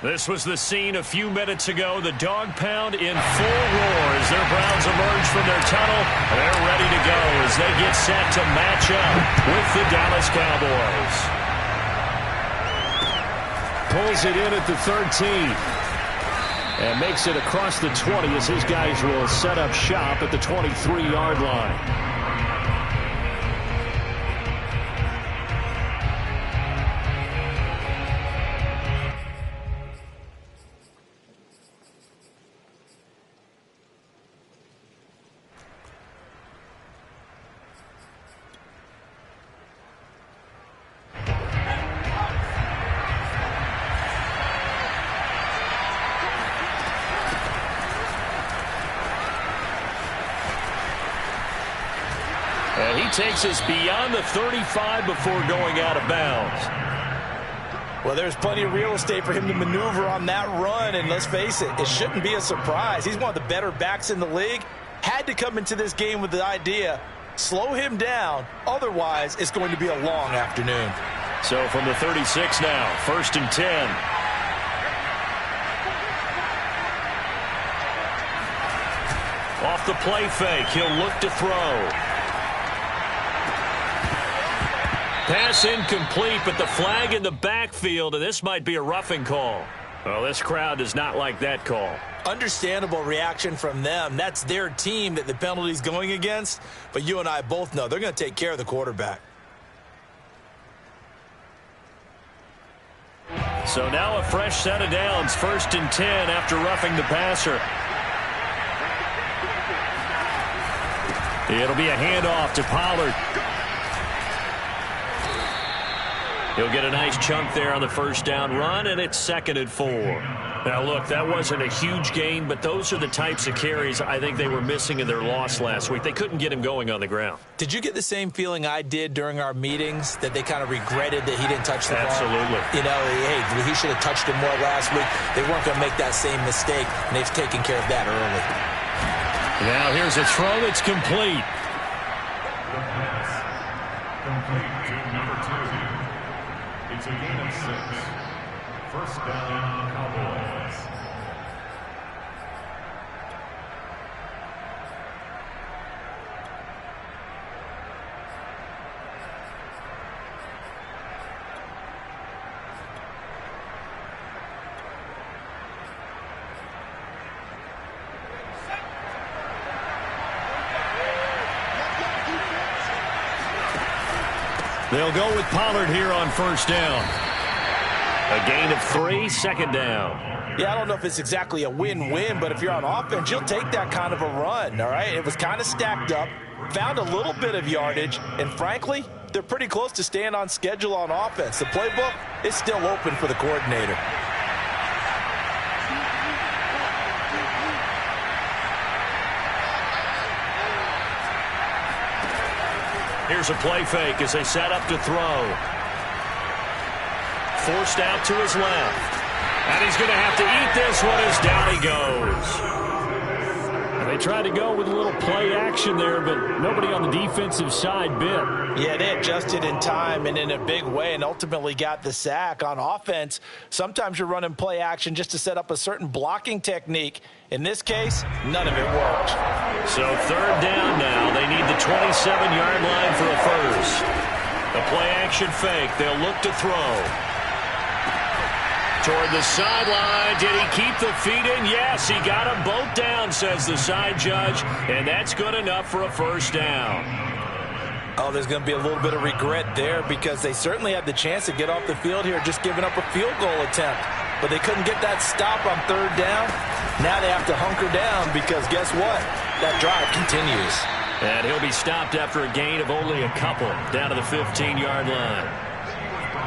This was the scene a few minutes ago. The dog pound in full roar as their Browns emerge from their tunnel. They're ready to go as they get set to match up with the Dallas Cowboys. Pulls it in at the 13. And makes it across the 20 as his guys will set up shop at the 23-yard line. And he takes us beyond the 35 before going out of bounds. Well, there's plenty of real estate for him to maneuver on that run, and let's face it, it shouldn't be a surprise. He's one of the better backs in the league. Had to come into this game with the idea, slow him down, otherwise it's going to be a long afternoon. So from the 36 now, 1st and 10. Off the play fake, he'll look to throw. Pass incomplete, but the flag in the backfield, and this might be a roughing call. Well, this crowd does not like that call. Understandable reaction from them. That's their team that the penalty's going against, but you and I both know they're going to take care of the quarterback. So now a fresh set of downs, 1st and 10 after roughing the passer. It'll be a handoff to Pollard. He'll get a nice chunk there on the first down run, and it's 2nd and 4. Now, look, that wasn't a huge gain, but those are the types of carries I think they were missing in their loss last week. They couldn't get him going on the ground. Did you get the same feeling I did during our meetings, that they kind of regretted that he didn't touch the ball? Absolutely. You know, hey, he should have touched it more last week. They weren't going to make that same mistake, and they've taken care of that early. Now here's a throw that's complete. Complete to number 2. It's a gain of 6. First down, Cowboys. They'll go with Pollard here on 1st down. A gain of 3, 2nd down. Yeah, I don't know if it's exactly a win-win, but if you're on offense, you'll take that kind of a run, all right? It was kind of stacked up, found a little bit of yardage, and frankly, they're pretty close to staying on schedule on offense. The playbook is still open for the coordinator. Here's a play fake as they set up to throw. Forced out to his left. And he's going to have to eat this one as down he goes. And they tried to go with a little play action there, but nobody on the defensive side bit. Yeah, they adjusted in time and in a big way and ultimately got the sack. On offense, sometimes you're running play action just to set up a certain blocking technique. In this case, none of it worked. So 3rd down now. They need the 27-yard line for a first. The play action fake. They'll look to throw. Toward the sideline. Did he keep the feet in? Yes, he got them both down, says the side judge. And that's good enough for a 1st down. Oh, there's going to be a little bit of regret there because they certainly had the chance to get off the field here just giving up a field goal attempt. But they couldn't get that stop on 3rd down. Now they have to hunker down because guess what? That drive continues. And he'll be stopped after a gain of only a couple down to the 15-yard line.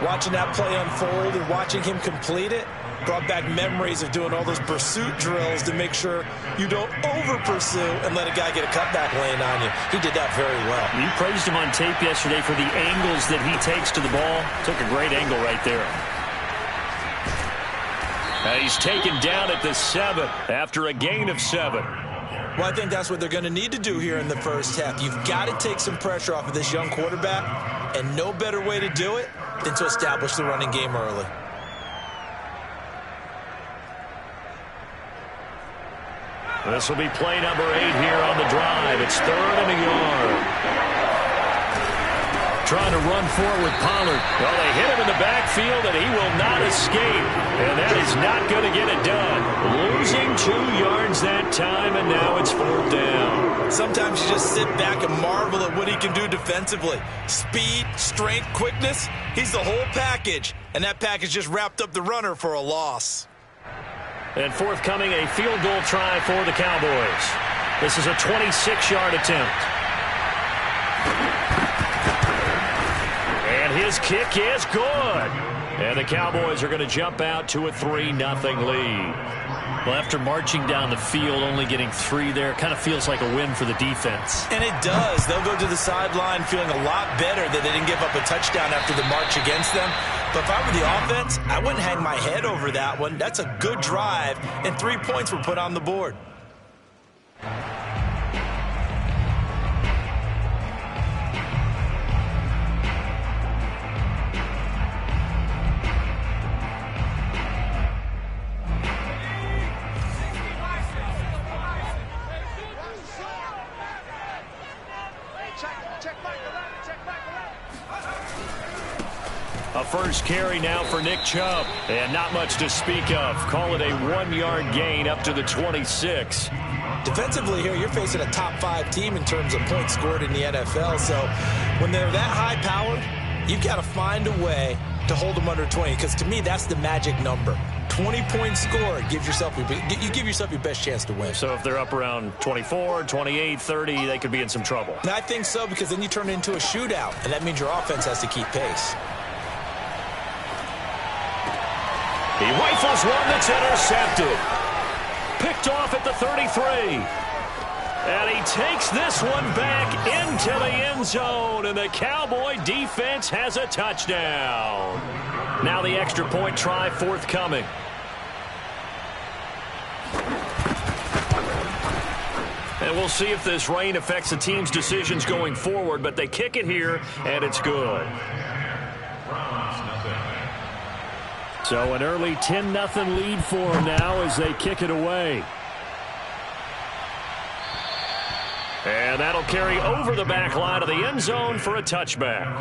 Watching that play unfold and watching him complete it brought back memories of doing all those pursuit drills to make sure you don't over-pursue and let a guy get a cutback lane on you. He did that very well. You praised him on tape yesterday for the angles that he takes to the ball. Took a great angle right there. He's taken down at the 7 after a gain of 7. Well, I think that's what they're going to need to do here in the first half. You've got to take some pressure off of this young quarterback, and no better way to do it than to establish the running game early. This will be play number 8 here on the drive. It's 3rd and a yard. Trying to run forward with Pollard. Well, they hit him in the backfield, and he will not escape. And that is not going to get it done. Losing 2 yards that time, and now it's 4th down. Sometimes you just sit back and marvel at what he can do defensively. Speed, strength, quickness. He's the whole package. And that package just wrapped up the runner for a loss. And forthcoming, a field goal try for the Cowboys. This is a 26-yard attempt. And his kick is good. And the Cowboys are going to jump out to a 3-0 lead. Well, after marching down the field, only getting 3 there, kind of feels like a win for the defense. And it does. They'll go to the sideline feeling a lot better that they didn't give up a touchdown after the march against them. But if I were the offense, I wouldn't hang my head over that one. That's a good drive, and 3 points were put on the board. A first carry now for Nick Chubb. And not much to speak of. Call it a 1-yard gain up to the 26. Defensively here, you're facing a top 5 team in terms of points scored in the NFL. So when they're that high-powered, you've got to find a way to hold them under 20. Because to me, that's the magic number. 20 points scored gives yourself you give yourself your best chance to win. So if they're up around 24, 28, 30, they could be in some trouble. And I think so, because then you turn it into a shootout, and that means your offense has to keep pace. He rifles one that's intercepted. Picked off at the 33. And he takes this one back into the end zone, and the Cowboy defense has a touchdown. Now the extra point try forthcoming. And we'll see if this rain affects the team's decisions going forward, but they kick it here, and it's good. So an early 10-0 lead for them now as they kick it away. And that'll carry over the back line of the end zone for a touchback.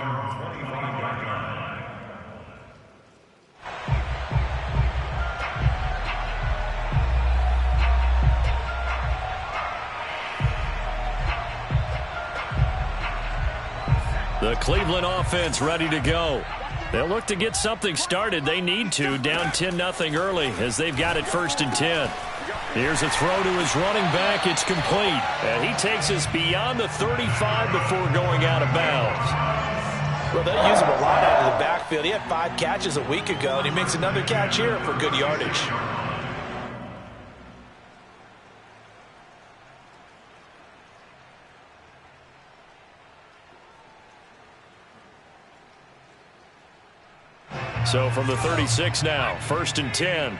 The Cleveland offense ready to go. They'll look to get something started. They need to, down 10-0 early as they've got it 1st and 10. Here's a throw to his running back. It's complete. And he takes us beyond the 35 before going out of bounds. Well, they'll use him a lot out of the backfield. He had 5 catches a week ago, and he makes another catch here for good yardage. So from the 36 now, 1st and 10.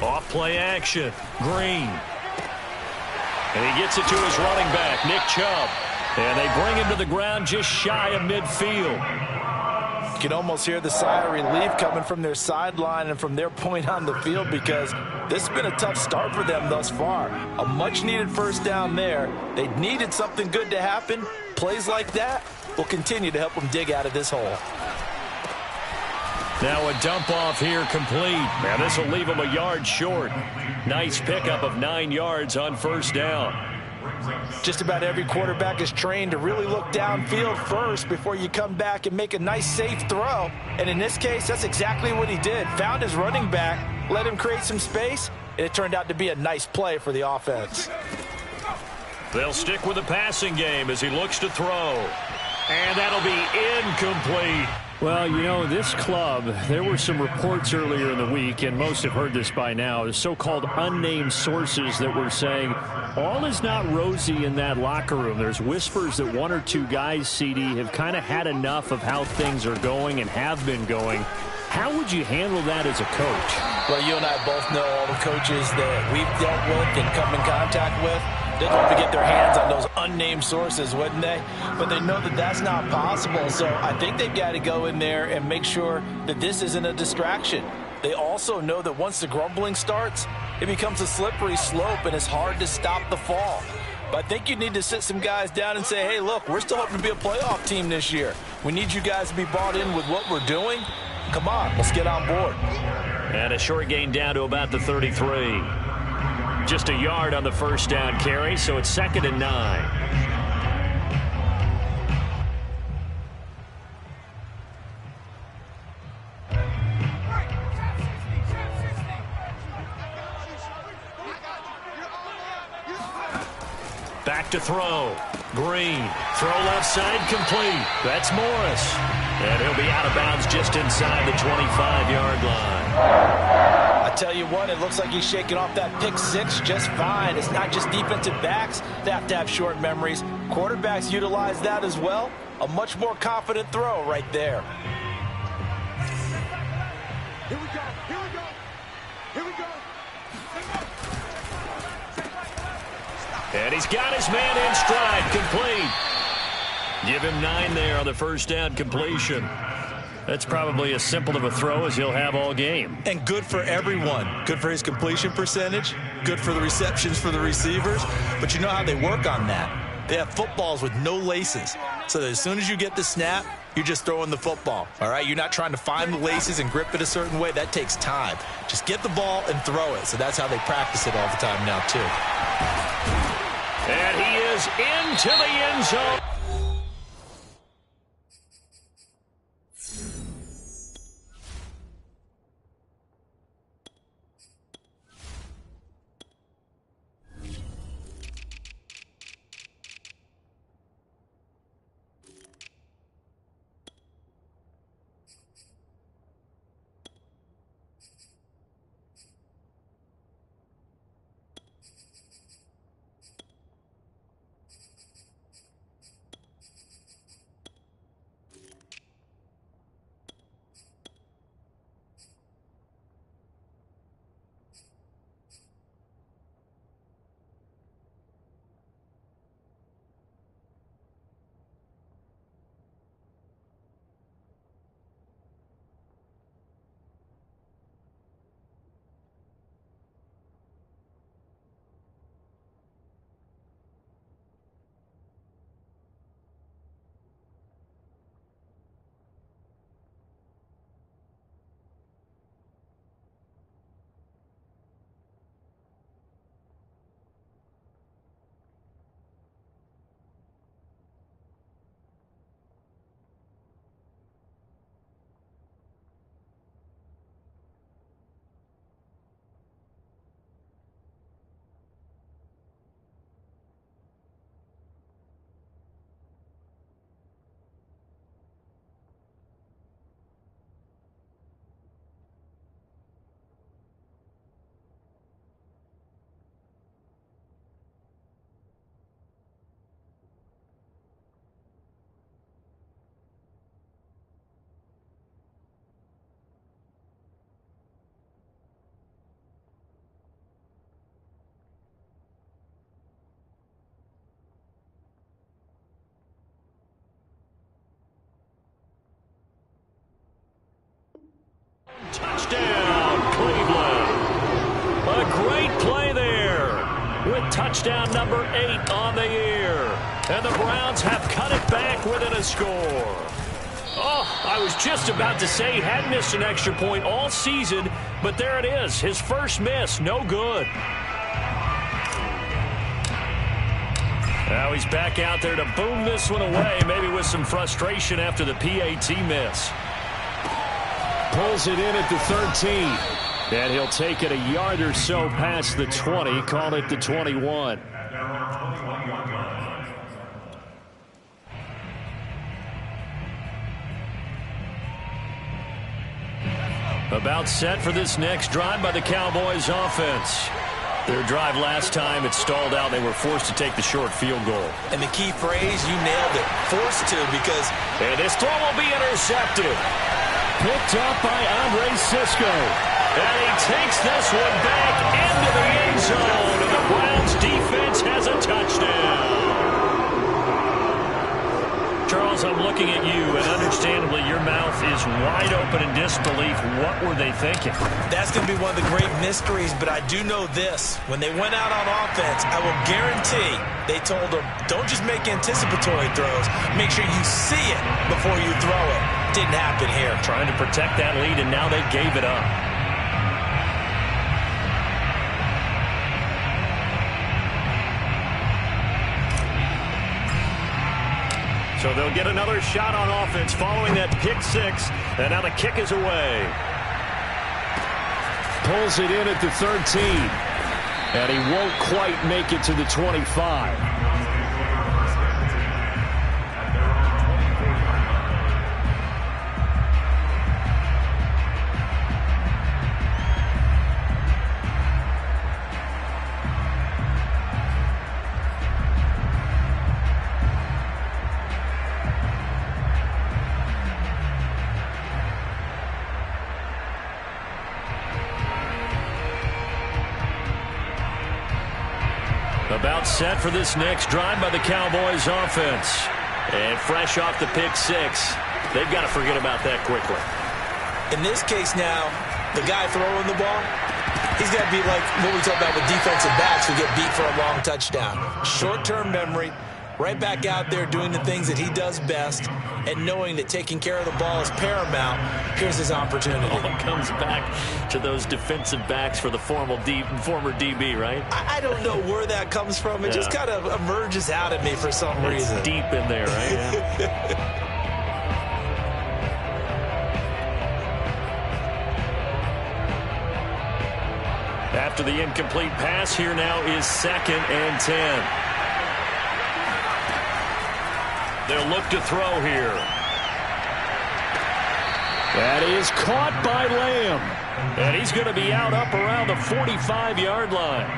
Off play action, Green. And he gets it to his running back, Nick Chubb. And they bring him to the ground just shy of midfield. You can almost hear the sigh of relief coming from their sideline and from their point on the field, because this has been a tough start for them thus far. A much-needed 1st down there. They needed something good to happen. Plays like that will continue to help them dig out of this hole. Now a dump off here complete. Now this will leave them a yard short. Nice pickup of 9 yards on 1st down. Just about every quarterback is trained to really look downfield first before you come back and make a nice, safe throw. And in this case, that's exactly what he did. Found his running back, let him create some space, and it turned out to be a nice play for the offense. They'll stick with the passing game as he looks to throw. And that'll be incomplete. Well, you know, this club, there were some reports earlier in the week, and most have heard this by now, the so-called unnamed sources that were saying all is not rosy in that locker room. There's whispers that 1 or 2 guys, CD, have kind of had enough of how things are going and have been going. How would you handle that as a coach? Well, you and I both know all the coaches that we've dealt with and come in contact with. They'd love to get their hands on those unnamed sources, wouldn't they? But they know that that's not possible, so I think they've got to go in there and make sure that this isn't a distraction. They also know that once the grumbling starts, it becomes a slippery slope and it's hard to stop the fall. But I think you need to sit some guys down and say, hey, look, we're still hoping to be a playoff team this year. We need you guys to be bought in with what we're doing. Come on, let's get on board. And a short gain down to about the 33. Just a yard on the first down carry, so it's 2nd and 9. Back to throw. Green. Throw left side complete. That's Morris. And he'll be out of bounds just inside the 25-yard line. I tell you what, it looks like he's shaking off that pick six just fine. It's not just defensive backs that have to have short memories. Quarterbacks utilize that as well. A much more confident throw right there. Here we go. Here we go. Here we go. And he's got his man in stride, complete. Give him 9 there on the first down completion. That's probably as simple of a throw as he'll have all game. And good for everyone. Good for his completion percentage. Good for the receptions for the receivers. But you know how they work on that. They have footballs with no laces. So that as soon as you get the snap, you're just throwing the football. All right? You're not trying to find the laces and grip it a certain way. That takes time. Just get the ball and throw it. So that's how they practice it all the time now, too. And he is into the end zone. Touchdown, Cleveland. A great play there with touchdown number 8 on the year. And the Browns have cut it back within a score. Oh, I was just about to say he had missed an extra point all season, but there it is. His first miss, no good. Now he's back out there to boom this one away, maybe with some frustration after the PAT miss. Pulls it in at the 13. And he'll take it a yard or so past the 20, call it the 21. About set for this next drive by the Cowboys offense. Their drive last time, it stalled out. They were forced to take the short field goal. And the key phrase, you nailed it, forced to, because... And this throw will be intercepted. Picked up by Andre Cisco. And he takes this one back into the end zone. And the Browns defense has a touchdown. Charles, I'm looking at you, and understandably, your mouth is wide open in disbelief. What were they thinking? That's going to be one of the great mysteries, but I do know this. When they went out on offense, I will guarantee they told them, don't just make anticipatory throws. Make sure you see it before you throw it. Didn't happen here. Trying to protect that lead, and now they gave it up. So they'll get another shot on offense following that pick six. And now the kick is away. Pulls it in at the 13. And he won't quite make it to the 25. About set for this next drive by the Cowboys offense. And fresh off the pick six, they've got to forget about that quickly. In this case now, the guy throwing the ball, he's got to be like what we talk about with defensive backs who get beat for a long touchdown. Short-term memory, right back out there doing the things that he does best, and knowing that taking care of the ball is paramount. Here's his opportunity. All comes back to those defensive backs for the former DB, right? I don't know where that comes from. It just kind of emerges out at me for some reason. It's deep in there, right? Yeah. After the incomplete pass, here now is 2nd and 10. They'll look to throw here. That is caught by Lamb. And he's going to be out up around the 45-yard line.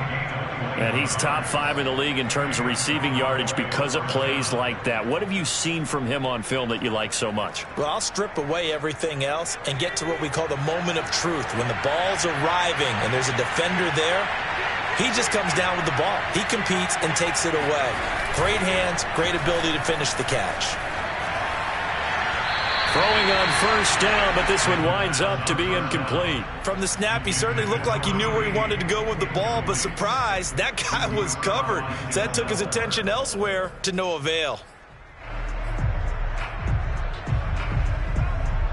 And he's top 5 in the league in terms of receiving yardage because of plays like that. What have you seen from him on film that you like so much? Well, I'll strip away everything else and get to what we call the moment of truth. When the ball's arriving and there's a defender there, he just comes down with the ball. He competes and takes it away. Great hands, great ability to finish the catch. Throwing on first down, but this one winds up to be incomplete. From the snap, he certainly looked like he knew where he wanted to go with the ball, but surprise, that guy was covered. So that took his attention elsewhere to no avail.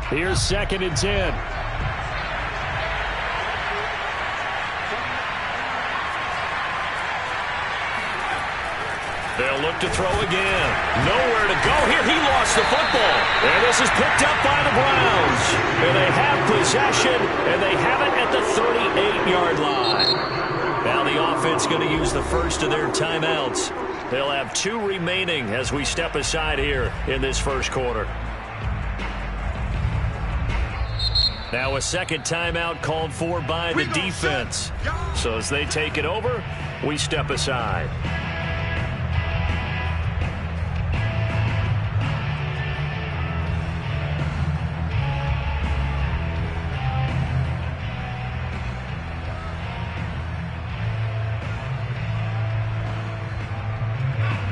Here's 2nd and 10. They'll look to throw again. Nowhere to go here. He lost the football. And this is picked up by the Browns. And they have possession, and they have it at the 38-yard line. Now the offense going to use the first of their timeouts. They'll have 2 remaining as we step aside here in this first quarter. Now a second timeout called for by the defense. So as they take it over, we step aside.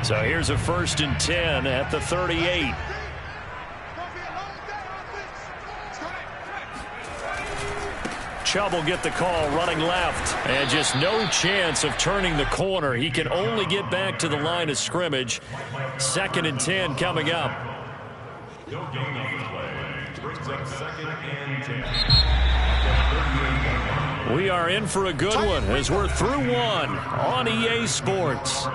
So here's a 1st and 10 at the 38. Chubb will get the call running left. And just no chance of turning the corner. He can only get back to the line of scrimmage. 2nd and 10 coming up. No gain on the play. Brings up 2nd and 10. We are in for a good one as we're through one on EA Sports.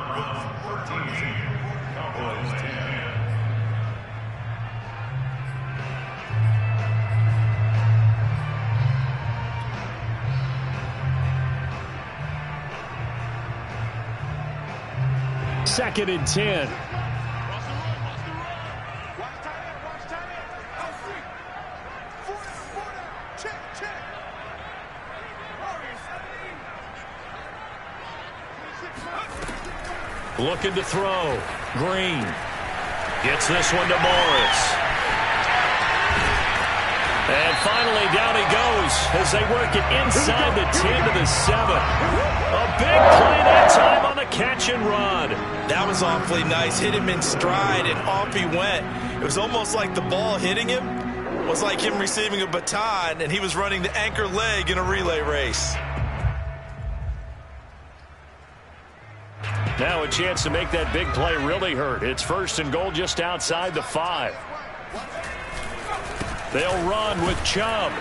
Second and 10. Looking to throw. Green gets this one to Morris. And finally, down he goes as they work it inside the 10 to the 7. A big play that time on the catch and run. That was awfully nice. Hit him in stride, and off he went. It was almost like the ball hitting him was like him receiving a baton, and he was running the anchor leg in a relay race. Now a chance to make that big play really hurt. It's 1st and goal just outside the 5. They'll run with Chubb.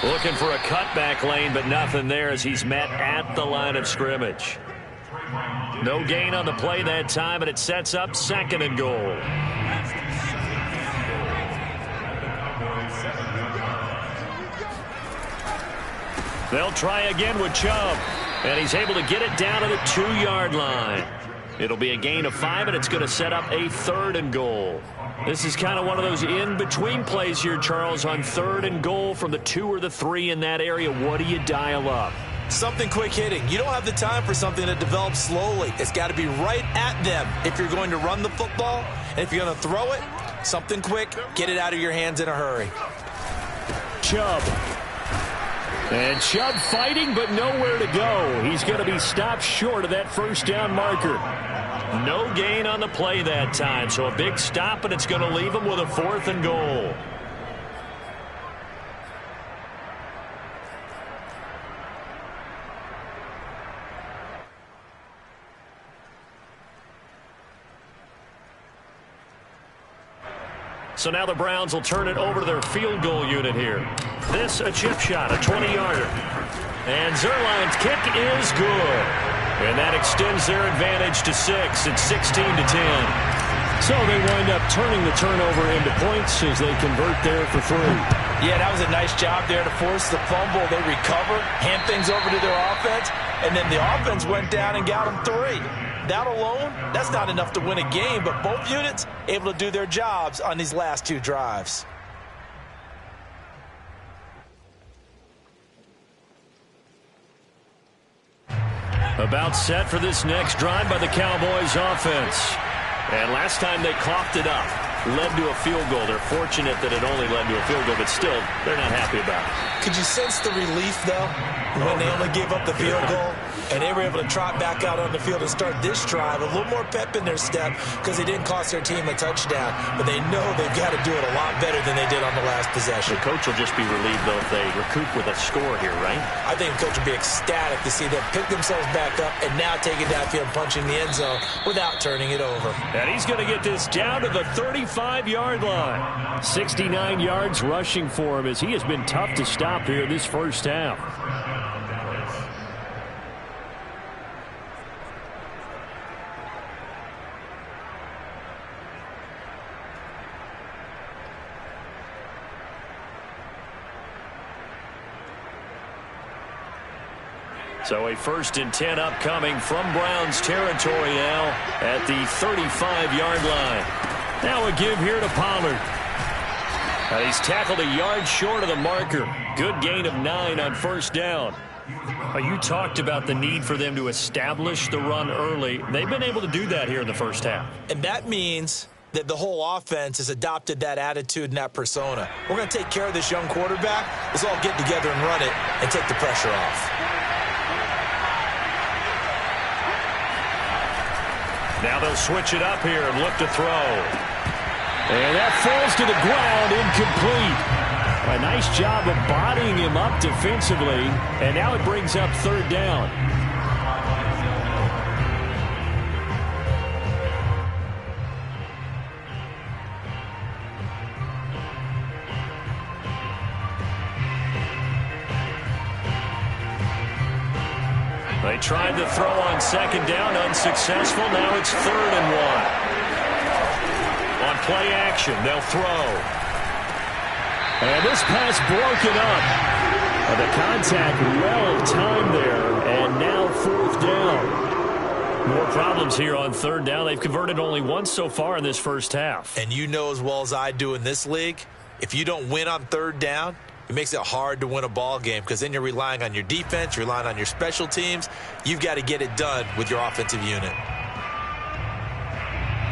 Looking for a cutback lane, but nothing there as he's met at the line of scrimmage. No gain on the play that time, and it sets up 2nd and goal. They'll try again with Chubb, and he's able to get it down to the 2-yard line. It'll be a gain of 5, and it's going to set up a 3rd and goal. This is kind of one of those in-between plays here, Charles, on 3rd and goal from the 2 or the 3 in that area. What do you dial up? Something quick hitting. You don't have the time for something that develops slowly. It's got to be right at them if you're going to run the football. And if you're going to throw it, something quick, get it out of your hands in a hurry. Chubb. And Chubb fighting, but nowhere to go. He's going to be stopped short of that 1st down marker. No gain on the play that time, so a big stop, and it's going to leave him with a 4th and goal. So now the Browns will turn it over to their field goal unit here. This a chip shot, a 20-yarder. And Zerline's kick is good. And that extends their advantage to 6. It's 16 to 10. So they wind up turning the turnover into points as they convert there for 3. Yeah, that was a nice job there to force the fumble. They recover, hand things over to their offense, and then the offense went down and got them 3. That alone, that's not enough to win a game, but both units able to do their jobs on these last 2 drives. About set for this next drive by the Cowboys offense. And last time they coughed it up, led to a field goal. They're fortunate that it only led to a field goal, but still, they're not happy about it. Could you sense the relief, though, when they only gave up the field goal? And they were able to trot back out on the field and start this drive. A little more pep in their step because they didn't cost their team a touchdown. But they know they've got to do it a lot better than they did on the last possession. The coach will just be relieved, though, if they recoup with a score here, right? I think the coach will be ecstatic to see them pick themselves back up and now take it downfield and punching the end zone without turning it over. And he's going to get this down to the 35-yard line. 69 yards rushing for him as he has been tough to stop here this first half. So a 1st and 10 upcoming from Browns territory now at the 35-yard line. Now a give here to Pollard. He's tackled a yard short of the marker. Good gain of 9 on 1st down. You talked about the need for them to establish the run early. They've been able to do that here in the first half. And that means that the whole offense has adopted that attitude and that persona. We're going to take care of this young quarterback. Let's all get together and run it and take the pressure off. Now they'll switch it up here and look to throw. And that falls to the ground, incomplete. A nice job of bodying him up defensively, and now it brings up 3rd down. They tried to throw on 2nd down, unsuccessful. Now it's 3rd and 1. On play action, they'll throw. And this pass broken up. The contact well timed there, and now 4th down. More problems here on 3rd down. They've converted only once so far in this first half. And you know as well as I do in this league, if you don't win on 3rd down, it makes it hard to win a ball game because then you're relying on your defense, you're relying on your special teams. You've got to get it done with your offensive unit.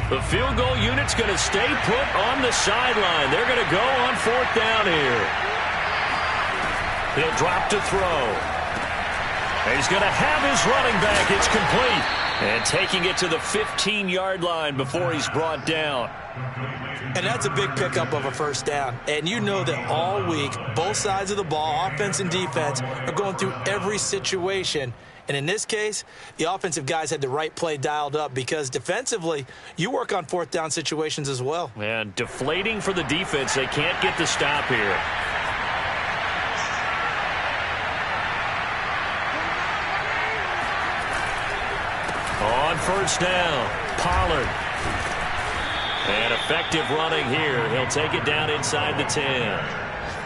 The field goal unit's going to stay put on the sideline. They're going to go on 4th down here. He'll drop to throw. He's going to have his running back. It's complete. And taking it to the 15-yard line before he's brought down. And that's a big pickup of a first down. And you know that all week, both sides of the ball, offense and defense, are going through every situation. And in this case, the offensive guys had the right play dialed up because defensively, you work on fourth down situations as well. And deflating for the defense. They can't get the stop here. On first down, Pollard. And effective running here. He'll take it down inside the 10.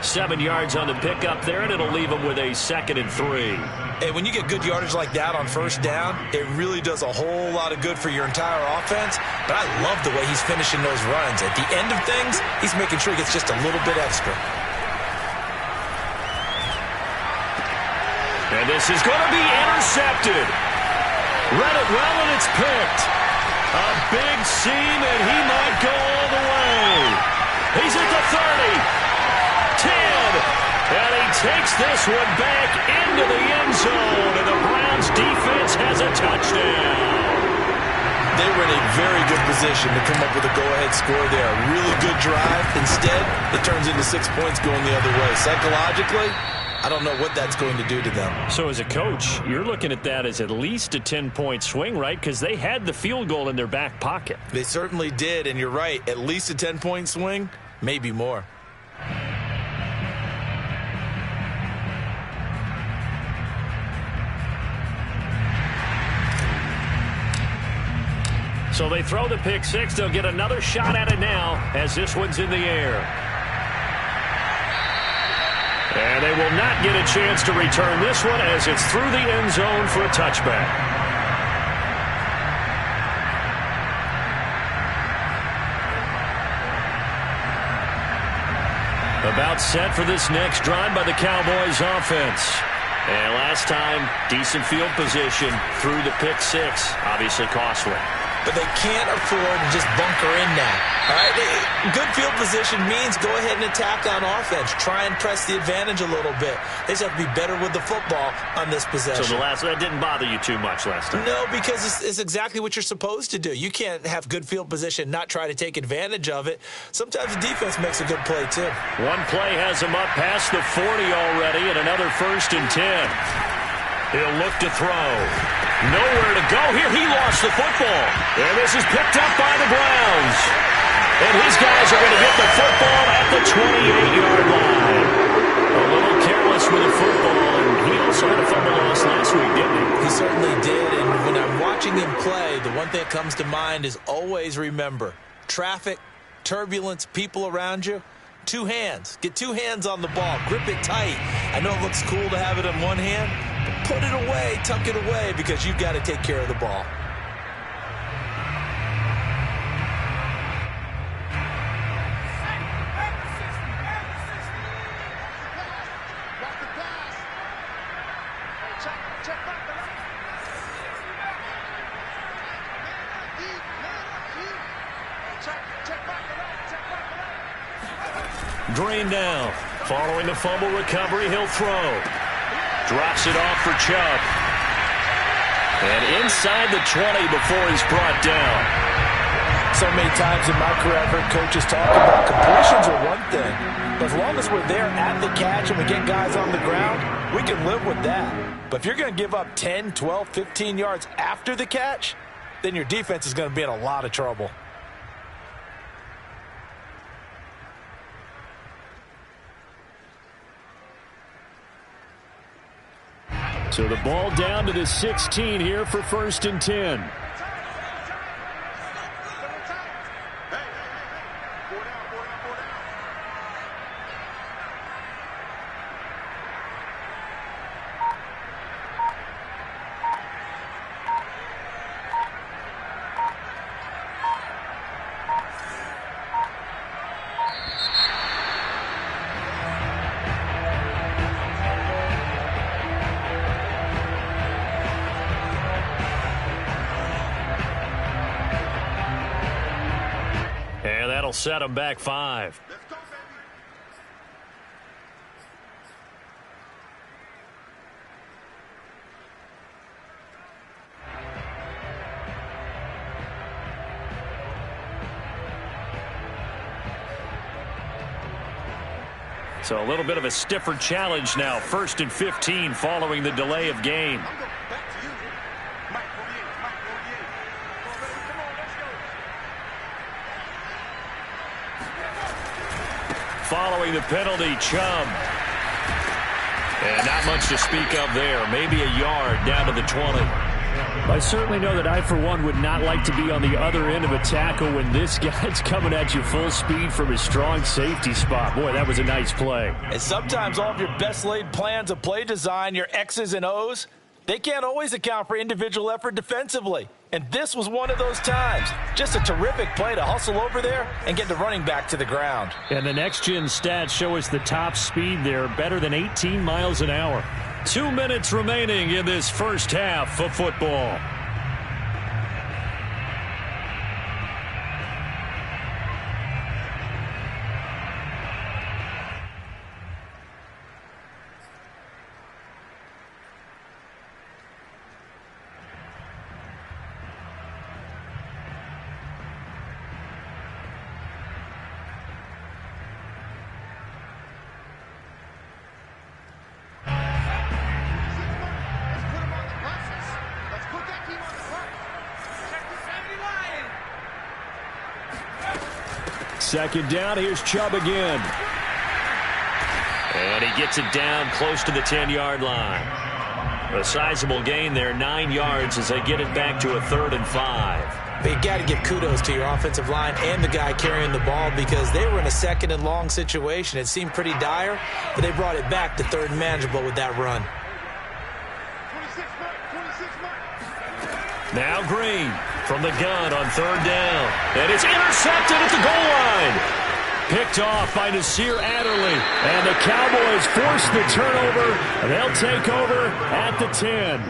7 yards on the pickup there, and it'll leave him with a 2nd and 3. And when you get good yardage like that on first down, it really does a whole lot of good for your entire offense. But I love the way he's finishing those runs. At the end of things, he's making sure he gets just a little bit extra. And this is going to be intercepted. Read it well, and it's picked. A big seam, and he might go all the way. He's at the 30, 10, and he takes this one back into the end zone, and the Browns defense has a touchdown. They were in a very good position to come up with a go-ahead score there. A really good drive. Instead, it turns into 6 points going the other way. Psychologically, I don't know what that's going to do to them. So as a coach, you're looking at that as at least a 10-point swing, right? Because they had the field goal in their back pocket. They certainly did, and you're right. At least a 10-point swing, maybe more. So they throw the pick six. They'll get another shot at it now as this one's in the air. And they will not get a chance to return this one as it's through the end zone for a touchback. About set for this next drive by the Cowboys offense. And last time, decent field position through the pick six. Obviously costly. But they can't afford to just bunker in that. All right, good field position means go ahead and attack on offense. Try and press the advantage a little bit. They just have to be better with the football on this possession. So that didn't bother you too much last time? No, because it's exactly what you're supposed to do. You can't have good field position, not try to take advantage of it. Sometimes the defense makes a good play, too. One play has him up past the 40 already, and another 1st and 10. He'll look to throw. Nowhere to go here. He lost the football. And this is picked up by the Browns. And his guys are going to get the football at the 28-yard line. A little careless with the football, and he also had a fumble loss last week, didn't he? He certainly did, and when I'm watching him play, the one thing that comes to mind is always remember, traffic, turbulence, people around you, 2 hands. Get 2 hands on the ball. Grip it tight. I know it looks cool to have it in one hand, but put it away, tuck it away, because you've got to take care of the ball. Green down. Following the fumble recovery, he'll throw. Drops it off for Chubb. And inside the 20 before he's brought down. So many times in my career, I've heard coaches talk about completions are one thing. But as long as we're there at the catch and we get guys on the ground, we can live with that. But if you're going to give up 10, 12, 15 yards after the catch, then your defense is going to be in a lot of trouble. So the ball down to the 16 here for 1st and 10. Set him back 5. So a little bit of a stiffer challenge now. 1st and 15 following the delay of game. Following the penalty, Chubb. And not much to speak of there. Maybe a yard down to the 20. I certainly know that I, for one, would not like to be on the other end of a tackle when this guy's coming at you full speed from his strong safety spot. Boy, that was a nice play. And sometimes all of your best laid plans of play design, your X's and O's, they can't always account for individual effort defensively. And this was one of those times. Just a terrific play to hustle over there and get the running back to the ground. And the next-gen stats show us the top speed there, better than 18 miles an hour. 2 minutes remaining in this first half of football. Second down, here's Chubb again. And he gets it down close to the 10-yard line. A sizable gain there, 9 yards as they get it back to a 3rd and 5. But you got to give kudos to your offensive line and the guy carrying the ball because they were in a 2nd and long situation. It seemed pretty dire, but they brought it back to 3rd and manageable with that run. Now Green from the gun on 3rd down. And it's intercepted at the goal line. Picked off by Nasir Adderley. And the Cowboys force the turnover. They'll take over at the 10.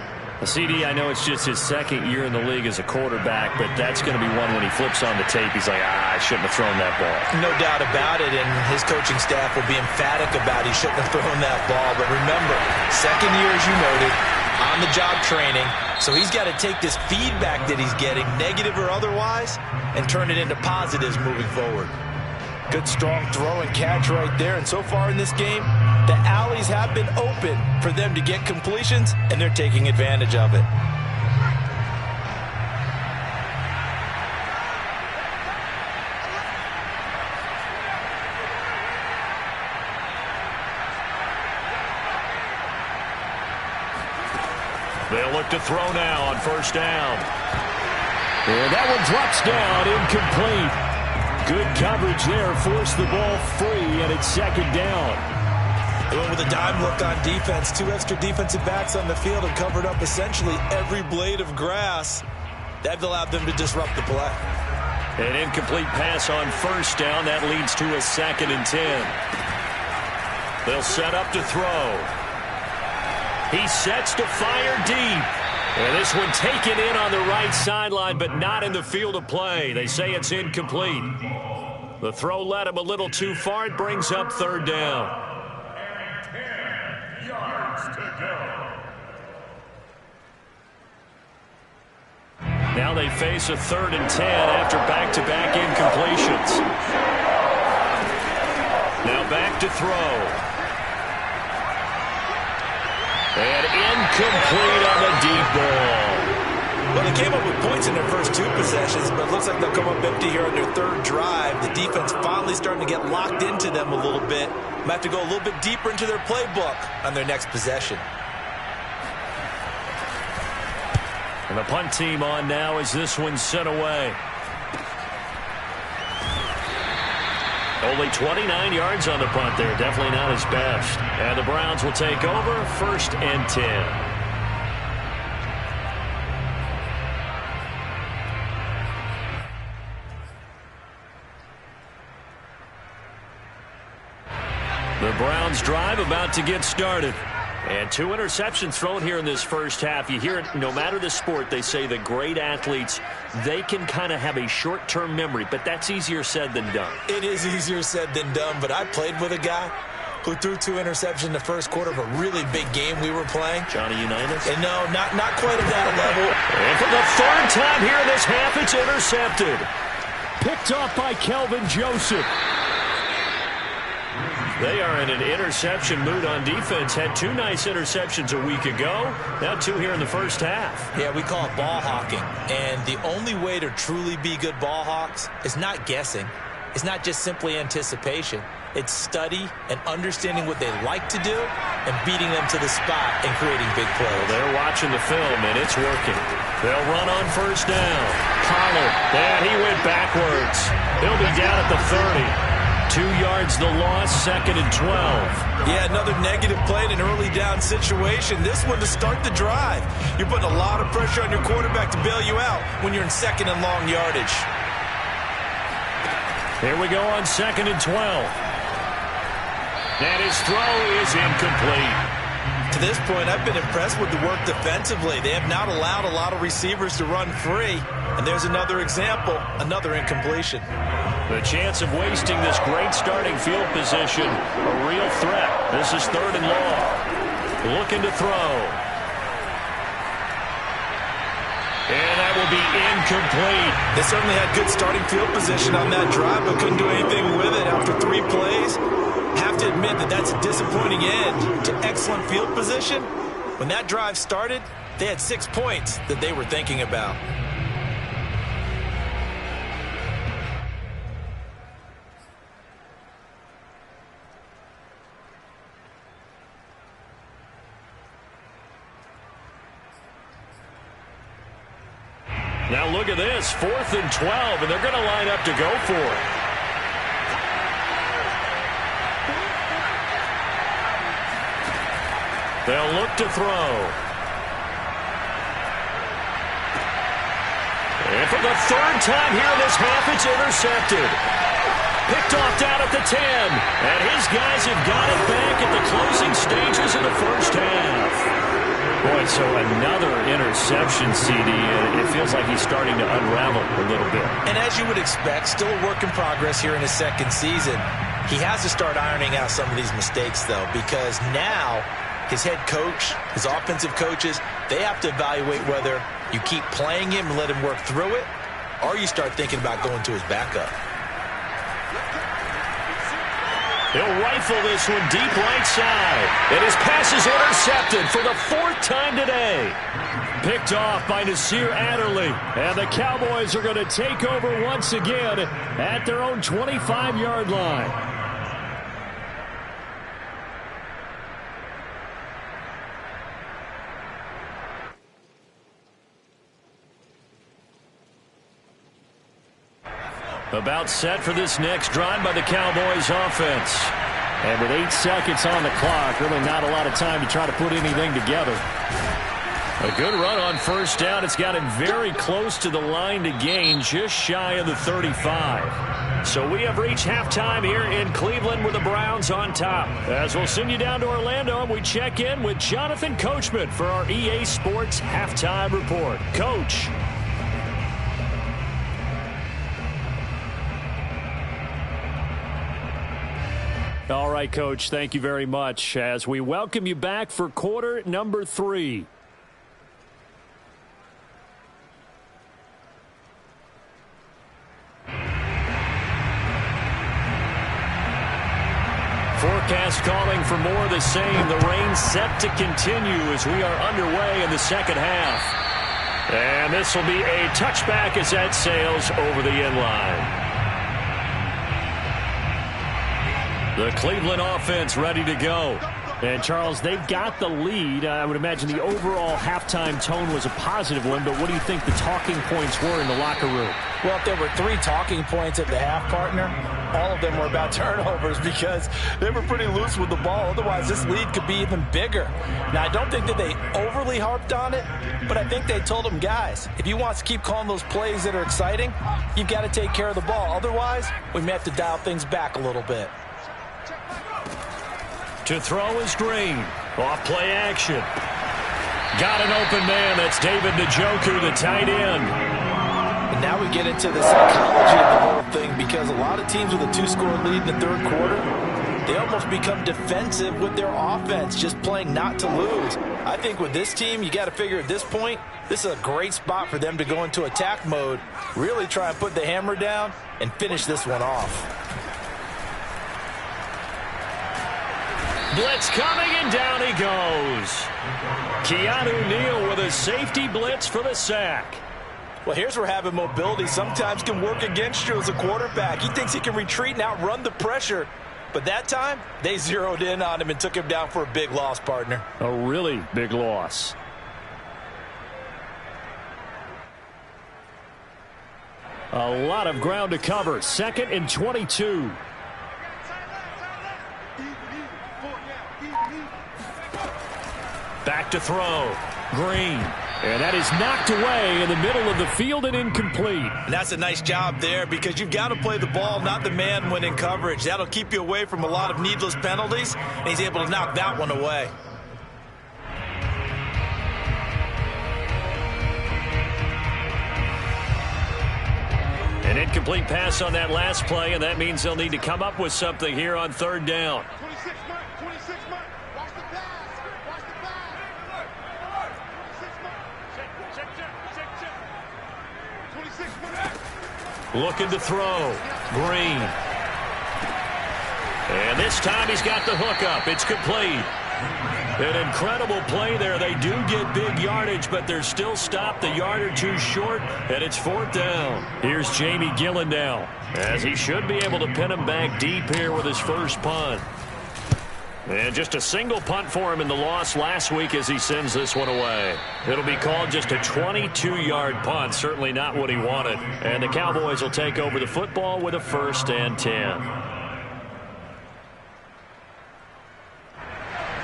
CD, I know it's just his 2nd year in the league as a quarterback, but that's going to be one when he flips on the tape. He's like, I shouldn't have thrown that ball. No doubt about it, and his coaching staff will be emphatic about he shouldn't have thrown that ball. But remember, 2nd year, as you noted, on-the-job training. So he's got to take this feedback that he's getting, negative or otherwise, and turn it into positives moving forward. Good, strong throw and catch right there. And so far in this game, the alleys have been open for them to get completions, and they're taking advantage of it. They'll look to throw now on 1st down. And that one drops down, incomplete. Good coverage there, forced the ball free, and it's 2nd down. They went with a dime look on defense. 2 extra defensive backs on the field and covered up essentially every blade of grass. That allowed them to disrupt the play. An incomplete pass on 1st down. That leads to a 2nd and 10. They'll set up to throw. He sets to fire deep. And this one taken in on the right sideline, but not in the field of play. They say it's incomplete. The throw led him a little too far. It brings up 3rd down. And 10 yards to go. Now they face a 3rd and 10 after back-to-back incompletions. Now back to throw. And incomplete on the deep ball. Well, they came up with points in their first 2 possessions, but it looks like they'll come up empty here on their 3rd drive. The defense finally starting to get locked into them a little bit. Might have to go a little bit deeper into their playbook on their next possession. And the punt team on now as this one's sent away. Only 29 yards on the punt there. Definitely not his best. And the Browns will take over 1st and 10. The Browns drive about to get started. And 2 interceptions thrown here in this first half. You hear it, no matter the sport, they say the great athletes, they can kind of have a short-term memory, but that's easier said than done. It is easier said than done, but I played with a guy who threw 2 interceptions in the first quarter of a really big game we were playing. Johnny Unitas? And no, not quite at that level. And for the 3rd time here in this half, it's intercepted. Picked off by Kelvin Joseph. They are in an interception mood on defense. Had 2 nice interceptions a week ago. Now 2 here in the first half. Yeah, we call it ball hawking. And the only way to truly be good ball hawks is not guessing. It's not just simply anticipation. It's study and understanding what they like to do and beating them to the spot and creating big plays. Well, they're watching the film, and it's working. They'll run on first down. Pollard, and he went backwards. He'll be down at the 30. 2 yards the loss, 2nd and 12. Yeah, another negative play in an early down situation. This one to start the drive. You're putting a lot of pressure on your quarterback to bail you out when you're in 2nd and long yardage. Here we go on 2nd and 12. And his throw is incomplete. To this point, I've been impressed with the work defensively. They have not allowed a lot of receivers to run free. And there's another example, another incompletion. The chance of wasting this great starting field position, a real threat. This is 3rd and long. Looking to throw. And that will be incomplete. They certainly had good starting field position on that drive, but couldn't do anything with it after 3 plays. Have to admit that that's a disappointing end to excellent field position. When that drive started, they had 6 points that they were thinking about. Now look at this, 4th and 12, and they're going to line up to go for it. They'll look to throw. And for the 3rd time here in this half, it's intercepted. Picked off down at the 10. And his guys have got it back at the closing stages of the first half. Boy, so another interception, CD, and it feels like he's starting to unravel a little bit. And as you would expect, still a work in progress here in his 2nd season. He has to start ironing out some of these mistakes, though, because now his head coach, his offensive coaches, they have to evaluate whether you keep playing him and let him work through it, or you start thinking about going to his backup. He'll rifle this one deep right side. And his pass is intercepted for the 4th time today. Picked off by Nasir Adderley. And the Cowboys are going to take over once again at their own 25-yard line. About set for this next drive by the Cowboys offense. And with 8 seconds on the clock, really not a lot of time to try to put anything together. A good run on first down. It's got him very close to the line to gain, just shy of the 35. So we have reached halftime here in Cleveland with the Browns on top. As we'll send you down to Orlando, we check in with Jonathan Coachman for our EA Sports Halftime Report. Coach. All right, Coach, thank you very much as we welcome you back for quarter number 3. Forecast calling for more of the same. The rain set to continue as we are underway in the second half. And this will be a touchback as that sails over the end line. The Cleveland offense ready to go. And, Charles, they've got the lead. I would imagine the overall halftime tone was a positive one, but what do you think the talking points were in the locker room? Well, if there were 3 talking points at the half, partner, all of them were about turnovers because they were pretty loose with the ball. Otherwise, this lead could be even bigger. Now, I don't think that they overly harped on it, but I think they told them, guys, if you want to keep calling those plays that are exciting, you've got to take care of the ball. Otherwise, we may have to dial things back a little bit. To throw is Green. Off play action. Got an open man. That's David Njoku, the tight end. And now we get into the psychology of the whole thing because a lot of teams with a 2-score lead in the 3rd quarter, they almost become defensive with their offense, just playing not to lose. I think with this team, you got to figure at this point, this is a great spot for them to go into attack mode, really try and put the hammer down and finish this one off. Blitz coming, and down he goes. Keanu Neal with a safety blitz for the sack. Well, here's where having mobility sometimes can work against you as a quarterback. He thinks he can retreat and outrun the pressure. But that time, they zeroed in on him and took him down for a big loss, partner. A really big loss. A lot of ground to cover. 2nd and 22. Back to throw. Green. And that is knocked away in the middle of the field and incomplete. And that's a nice job there because you've got to play the ball, not the man when in coverage. That'll keep you away from a lot of needless penalties, and he's able to knock that one away. An incomplete pass on that last play, and that means they'll need to come up with something here on 3rd down. 26 mark, 26 mark. Watch the pass. Watch the pass. 26 mark. Check. 26 mark. Looking to throw. Green. And this time he's got the hook up. It's complete. An incredible play there. They do get big yardage, but they're still stopped a yard or two short, and it's 4th down. Here's Jamie Gillen now, as he should be able to pin him back deep here with his first punt. And just a single punt for him in the loss last week as he sends this one away. It'll be called just a 22-yard punt, certainly not what he wanted. And the Cowboys will take over the football with a 1st and 10.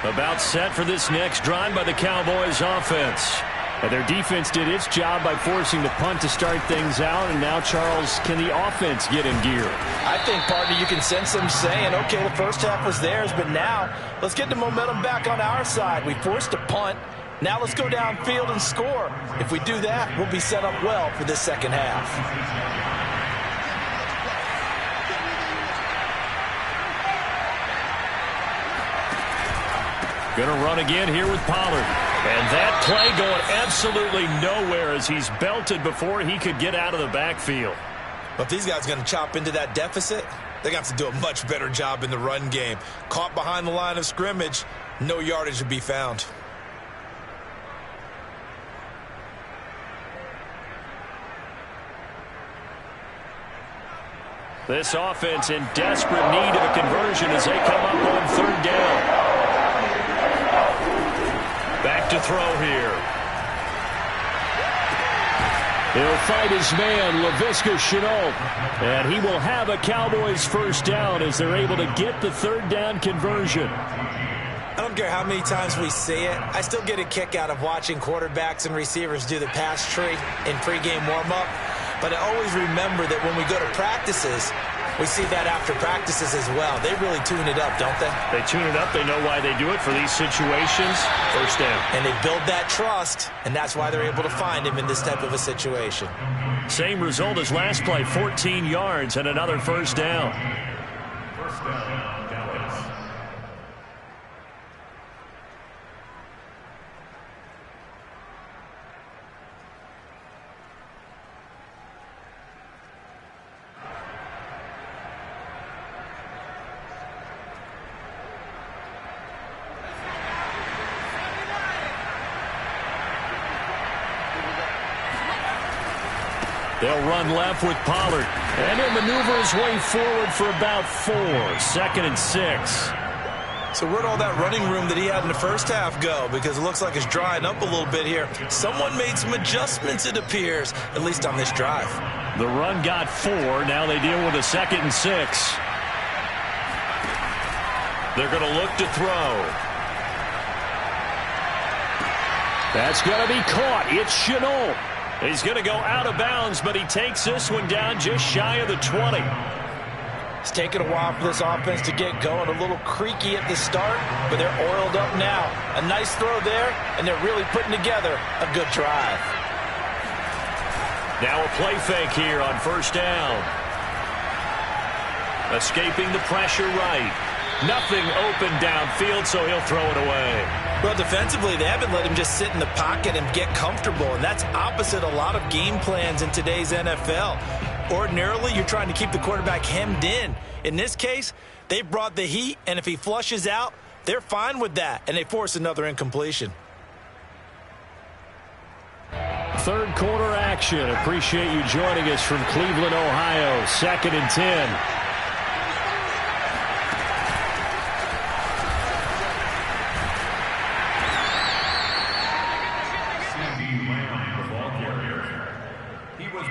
About set for this next drive by the Cowboys offense. And their defense did its job by forcing the punt to start things out. And now, Charles, can the offense get in gear? I think, partner, you can sense them saying, okay, the first half was theirs, but now let's get the momentum back on our side. We forced a punt. Now let's go downfield and score. If we do that, we'll be set up well for this second half. Going to run again here with Pollard. And that play going absolutely nowhere as he's belted before he could get out of the backfield. But if these guys are going to chop into that deficit, they're going to have to do a much better job in the run game. Caught behind the line of scrimmage, no yardage to be found. This offense in desperate need of a conversion as they come up on 3rd down. Back to throw here. He'll fight his man, Laviska Shenault. And he will have a Cowboys 1st down as they're able to get the 3rd down conversion. I don't care how many times we see it. I still get a kick out of watching quarterbacks and receivers do the pass tree in pregame warm-up. But I always remember that when we go to practices, we see that after practices as well. They really tune it up, don't they? They tune it up. They know why they do it for these situations. 1st down. And they build that trust, and that's why they're able to find him in this type of a situation. Same result as last play, 14 yards and another 1st down. 1st down, Dallas. They'll run left with Pollard. And he'll maneuver his way forward for about 4. 2nd and 6. So where'd all that running room that he had in the first half go? Because it looks like it's drying up a little bit here. Someone made some adjustments, it appears, at least on this drive. The run got 4. Now they deal with a 2nd and 6. They're going to look to throw. That's going to be caught. It's Shenault. He's going to go out of bounds, but he takes this one down just shy of the 20. It's taken a while for this offense to get going. A little creaky at the start, but they're oiled up now. A nice throw there, and they're really putting together a good drive. Now a play fake here on 1st down. Escaping the pressure right. Nothing open downfield, so he'll throw it away. Well, defensively, they haven't let him just sit in the pocket and get comfortable, and that's opposite a lot of game plans in today's NFL. Ordinarily, you're trying to keep the quarterback hemmed in. In this case, they brought the heat, and if he flushes out, They're fine with that, and they force another incompletion. Third quarter action. Appreciate you joining us from Cleveland, Ohio. 2nd and 10.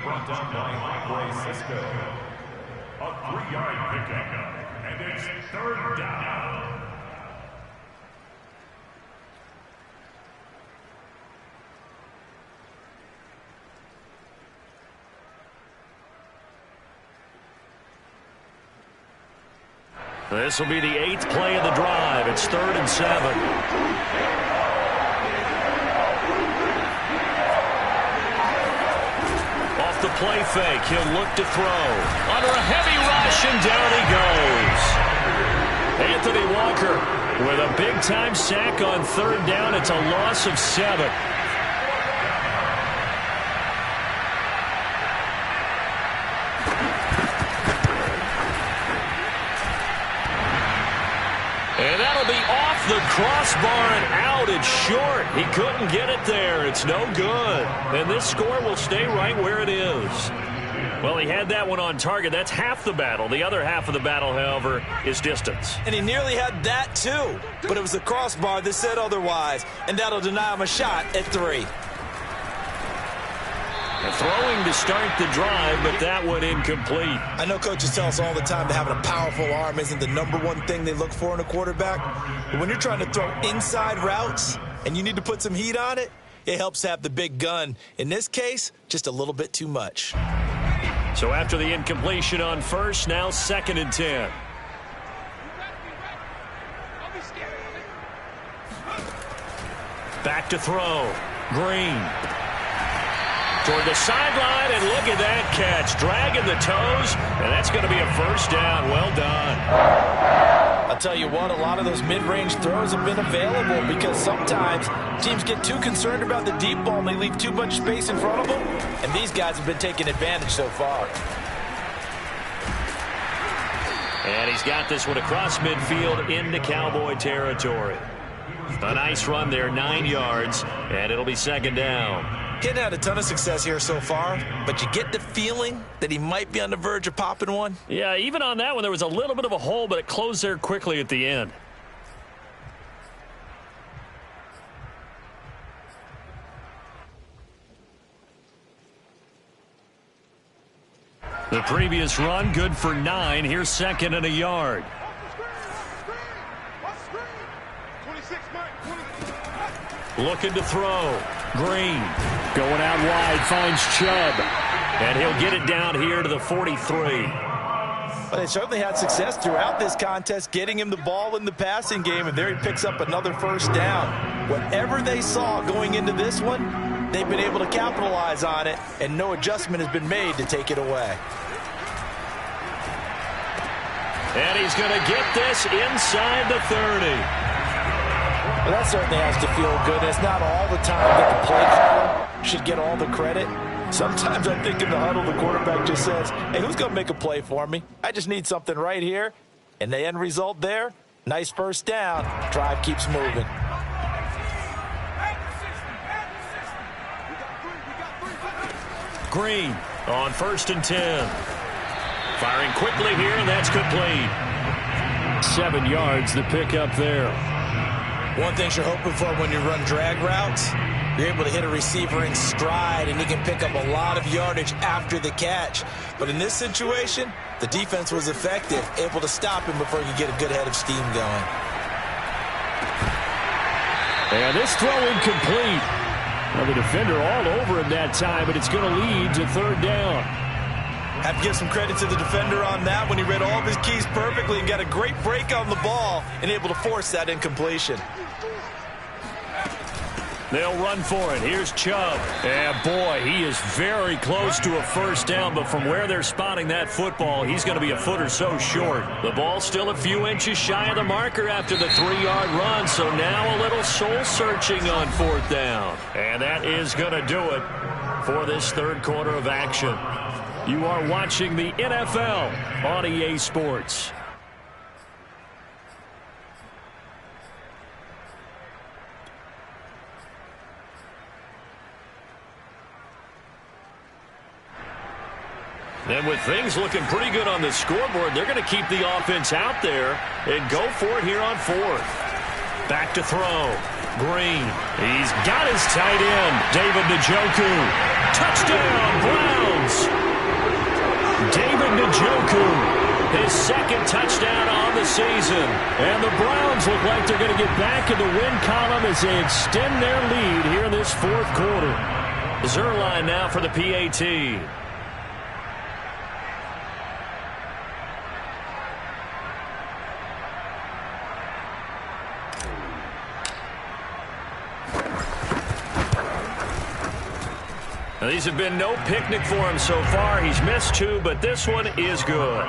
Brought down by Cisco. A 3-yard pickup, and it's 3rd down. This will be the 8th play of the drive. It's 3rd and 7. The play fake. He'll look to throw. Under a heavy rush, and down he goes. Anthony Walker with a big-time sack on 3rd down. It's a loss of 7. And that'll be off the crossbar and out. It's short. He couldn't get it there. It's no good. And this score will stay right where it is. Well, he had that one on target. That's half the battle. The other half of the battle, however, is distance. And he nearly had that, too. But it was the crossbar that said otherwise. And that'll deny him a shot at 3. Throwing to start the drive, but that one incomplete. I know coaches tell us all the time that having a powerful arm isn't the #1 thing they look for in a quarterback. But when you're trying to throw inside routes and you need to put some heat on it, it helps have the big gun. In this case, just a little bit too much. So after the incompletion on 1st, now 2nd and 10. Back to throw. Green. Toward the sideline, and look at that catch. Dragging the toes, and that's going to be a 1st down. Well done. I'll tell you what, a lot of those mid-range throws have been available because sometimes teams get too concerned about the deep ball and they leave too much space in front of them, and these guys have been taking advantage so far. And he's got this one across midfield into Cowboy territory. A nice run there, 9 yards, and it'll be 2nd down. He hadn't had a ton of success here so far, but you get the feeling that he might be on the verge of popping one. Yeah, even on that one, there was a little bit of a hole, but it closed there quickly at the end. The previous run, good for 9. Here's 2nd and a yard. Looking to throw. Green going out wide, finds Chubb. And he'll get it down here to the 43. Well, they certainly had success throughout this contest, getting him the ball in the passing game, and there he picks up another 1st down. Whatever they saw going into this one, they've been able to capitalize on it, and no adjustment has been made to take it away. And he's going to get this inside the 30. Well, that certainly has to feel good. It's not all the time that the play caller should get all the credit. Sometimes I think in the huddle, the quarterback just says, hey, who's going to make a play for me? I just need something right here. And the end result there, nice 1st down. Drive keeps moving. Green on 1st and 10. Firing quickly here, and that's complete. 7 yards, the pickup there. One thing you're hoping for when you run drag routes, you're able to hit a receiver in stride, and he can pick up a lot of yardage after the catch. But in this situation, the defense was effective, able to stop him before he could get a good head of steam going. And this throw incomplete. Well, the defender all over him that time, but it's going to lead to 3rd down. Have to give some credit to the defender on that when he read all of his keys perfectly and got a great break on the ball and able to force that incompletion. They'll run for it. Here's Chubb. And, boy, he is very close to a 1st down, but from where they're spotting that football, he's going to be a foot or so short. The ball's still a few inches shy of the marker after the 3-yard run, so now a little soul-searching on 4th down. And that is going to do it for this 3rd quarter of action. You are watching the NFL on EA Sports. And with things looking pretty good on the scoreboard, they're going to keep the offense out there and go for it here on fourth. Back to throw. Green. He's got his tight end, David Njoku. Touchdown, Browns. David Njoku, his second touchdown on the season. And the Browns look like they're going to get back in the win column as they extend their lead here in this fourth quarter. Zerline now for the PAT. Now, these have been no picnic for him so far. He's missed two, but this one is good.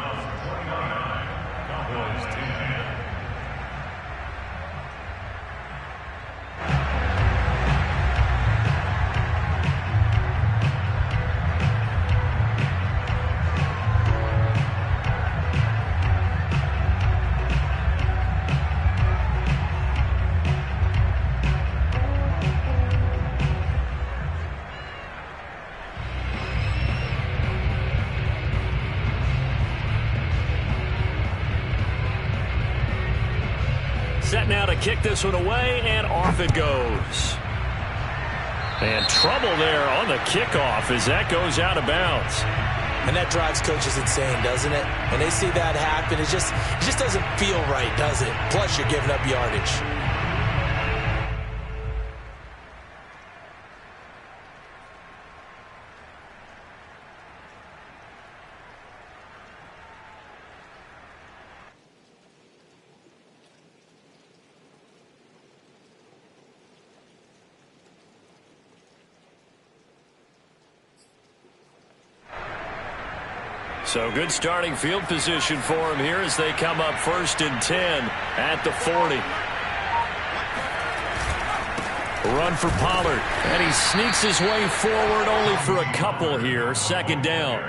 Set now to kick this one away, and off it goes. And trouble there on the kickoff as that goes out of bounds. And that drives coaches insane, doesn't it? When they see that happen, it just doesn't feel right, does it? Plus, you're giving up yardage. So good starting field position for him here as they come up 1st and 10 at the 40. Run for Pollard, and he sneaks his way forward only for a couple here. 2nd down.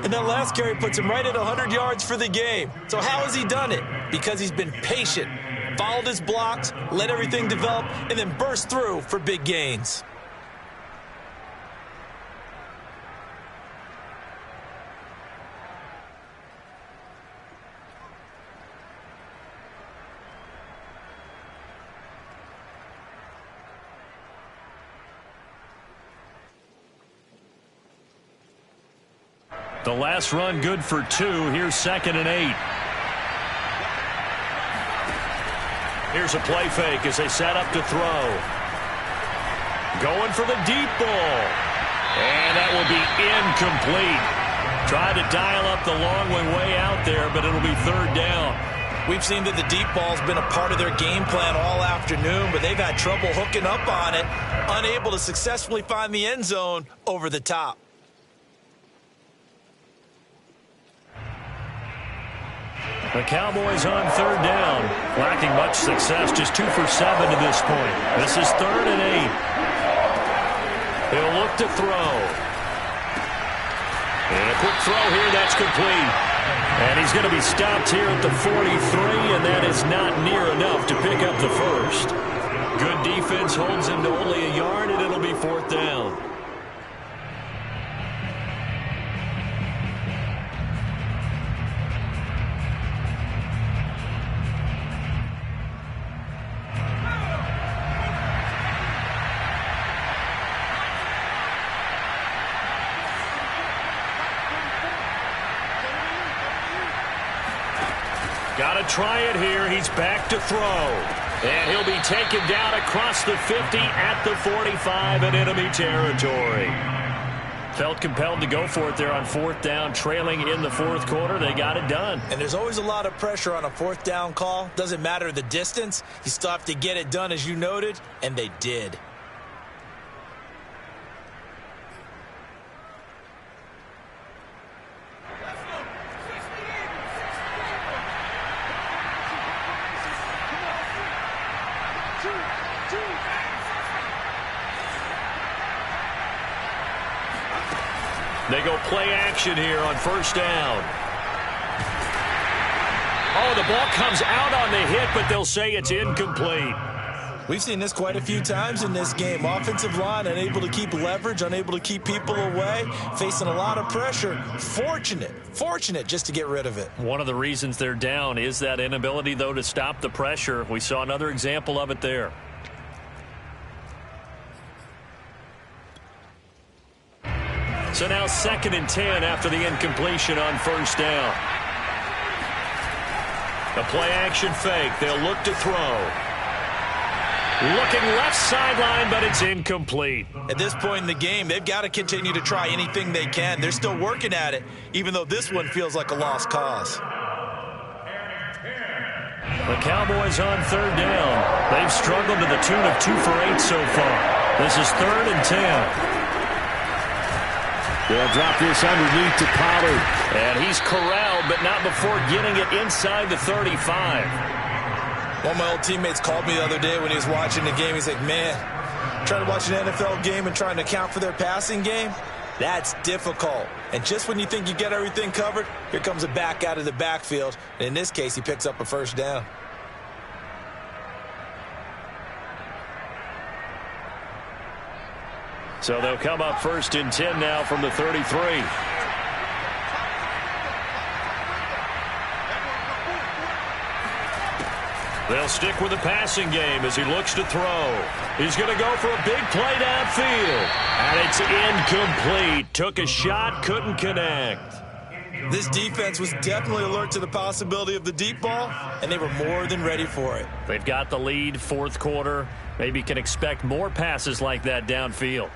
And that last carry puts him right at 100 yards for the game. So how has he done it? Because he's been patient, followed his blocks, let everything develop, and then burst through for big gains. The last run good for 2. Here's 2nd and 8. Here's a play fake as they set up to throw. Going for the deep ball. And that will be incomplete. Tried to dial up the long way out there, but it'll be 3rd down. We've seen that the deep ball's been a part of their game plan all afternoon, but they've had trouble hooking up on it, unable to successfully find the end zone over the top. The Cowboys on 3rd down, lacking much success, just 2 for 7 to this point. This is 3rd and 8. He'll look to throw. And a quick throw here, that's complete. And he's going to be stopped here at the 43, and that is not near enough to pick up the first. Good defense holds him to only a yard, and it'll be 4th down. Got to try it here. He's back to throw. And he'll be taken down across the 50 at the 45 in enemy territory. Felt compelled to go for it there on 4th down, trailing in the 4th quarter. They got it done. And there's always a lot of pressure on a 4th down call. Doesn't matter the distance. You still have to get it done, as you noted, and they did. They go play action here on 1st down. Oh, the ball comes out on the hit, but they'll say it's incomplete. We've seen this quite a few times in this game. Offensive line unable to keep leverage, unable to keep people away, facing a lot of pressure. Fortunate just to get rid of it. One of the reasons they're down is that inability, though, to stop the pressure. We saw another example of it there. So now 2nd and 10 after the incompletion on first down. A play-action fake. They'll look to throw. Looking left sideline, but it's incomplete. At this point in the game, they've got to continue to try anything they can. They're still working at it, even though this one feels like a lost cause. The Cowboys on 3rd down. They've struggled to the tune of 2 for 8 so far. This is 3rd and 10. They'll drop this underneath to Pollard. And he's corralled, but not before getting it inside the 35. One of my old teammates called me the other day when he was watching the game. He's like, man, trying to watch an NFL game and trying to account for their passing game, that's difficult. And just when you think you get everything covered, here comes a back out of the backfield. And in this case, he picks up a first down. So they'll come up 1st and 10 now from the 33. They'll stick with the passing game as he looks to throw. He's going to go for a big play downfield. And it's incomplete. Took a shot, couldn't connect. This defense was definitely alert to the possibility of the deep ball, and they were more than ready for it. They've got the lead, 4th quarter. Maybe can expect more passes like that downfield.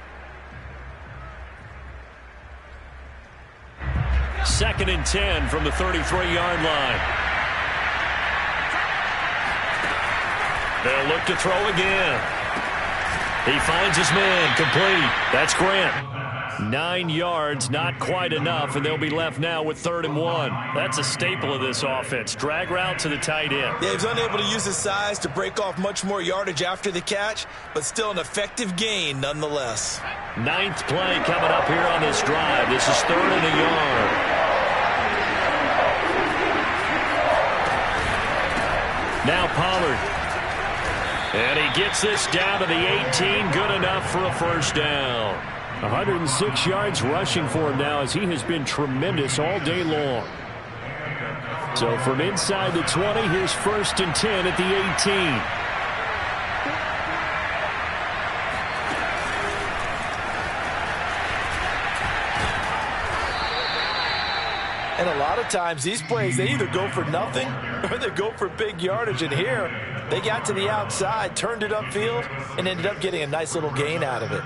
2nd and 10 from the 33-yard line. They'll look to throw again. He finds his man, complete. That's Grant. 9 yards, not quite enough, and they'll be left now with 3rd and 1. That's a staple of this offense. Drag route to the tight end. Yeah, he's unable to use his size to break off much more yardage after the catch, but still an effective gain nonetheless. 9th play coming up here on this drive. This is 3rd and a yard. Now Pollard. And he gets this down to the 18. Good enough for a first down. 106 yards rushing for him now as he has been tremendous all day long. So from inside the 20, here's 1st and 10 at the 18. And a lot of times these plays, they either go for nothing or they go for big yardage. And here, they got to the outside, turned it upfield, and ended up getting a nice little gain out of it.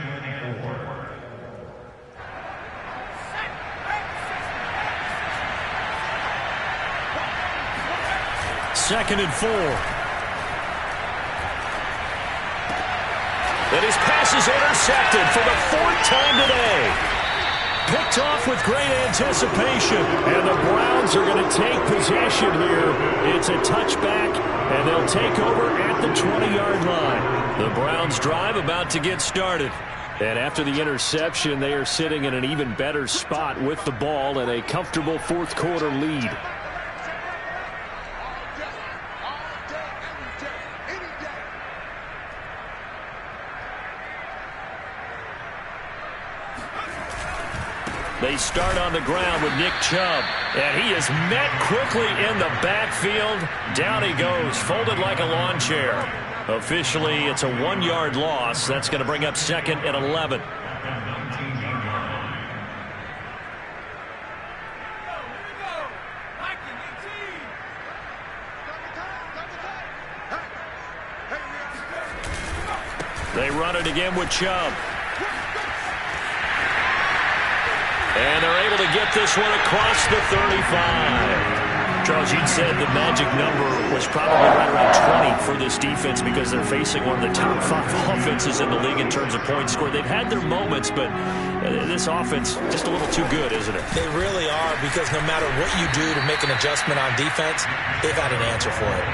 Second and 4. And his pass is intercepted for the 4th time today. Picked off with great anticipation. And the Browns are going to take possession here. It's a touchback, and they'll take over at the 20-yard line. The Browns drive about to get started. And after the interception, they are sitting in an even better spot with the ball and a comfortable 4th quarter lead. They start on the ground with Nick Chubb. And he is met quickly in the backfield. Down he goes, folded like a lawn chair. Officially, it's a 1-yard loss. That's going to bring up 2nd and 11. They run it again with Chubb. And they're able to get this one across the 35. Charles, you'd said the magic number was probably right around 20 for this defense because they're facing one of the top 5 offenses in the league in terms of points scored. They've had their moments, but this offense just a little too good, isn't it? They really are, because no matter what you do to make an adjustment on defense, they've got an answer for it.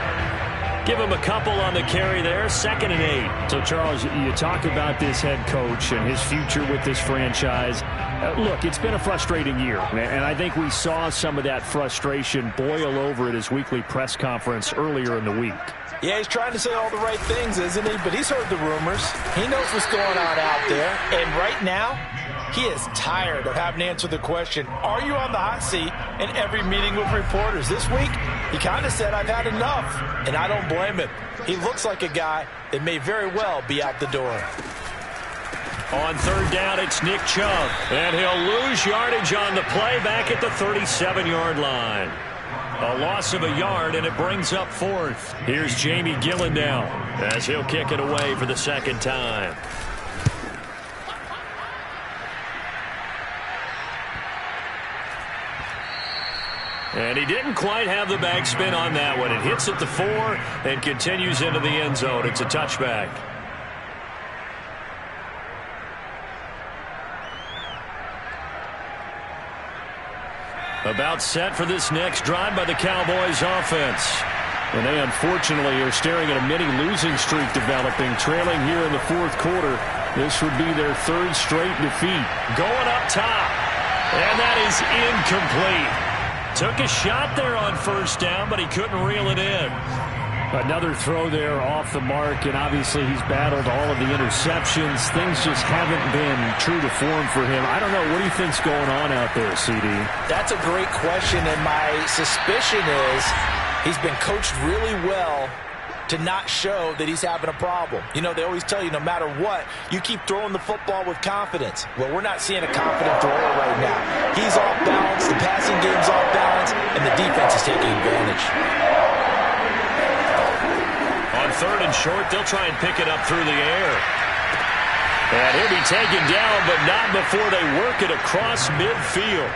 Give him a couple on the carry there, 2nd and 8. So, Charles, you talk about this head coach and his future with this franchise. Look, it's been a frustrating year, and I think we saw some of that frustration boil over at his weekly press conference earlier in the week. Yeah, he's trying to say all the right things, isn't he? But he's heard the rumors. He knows what's going on out there. And right now, he is tired of having to answer the question, are you on the hot seat in every meeting with reporters? This week, he kind of said, I've had enough. And I don't blame him. He looks like a guy that may very well be out the door. On third down, it's Nick Chubb. And he'll lose yardage on the play back at the 37-yard line. A loss of a yard, and it brings up fourth. Here's Jamie Gillen now as he'll kick it away for the second time. And he didn't quite have the backspin on that one. It hits at the 4 and continues into the end zone. It's a touchback. About set for this next drive by the Cowboys offense. And they unfortunately are staring at a mini losing streak developing, trailing here in the fourth quarter. This would be their third straight defeat. Going up top. And that is incomplete. Took a shot there on first down, but he couldn't reel it in. Another throw there off the mark, and obviously he's battled all of the interceptions. Things just haven't been true to form for him. I don't know. What do you think's going on out there, CD? That's a great question, and my suspicion is he's been coached really well to not show that he's having a problem. You know, they always tell you no matter what, you keep throwing the football with confidence. Well, we're not seeing a confident thrower right now. He's off balance, the passing game's off balance, and the defense is taking advantage. On third and short, they'll try and pick it up through the air. And he'll be taken down, but not before they work it across midfield.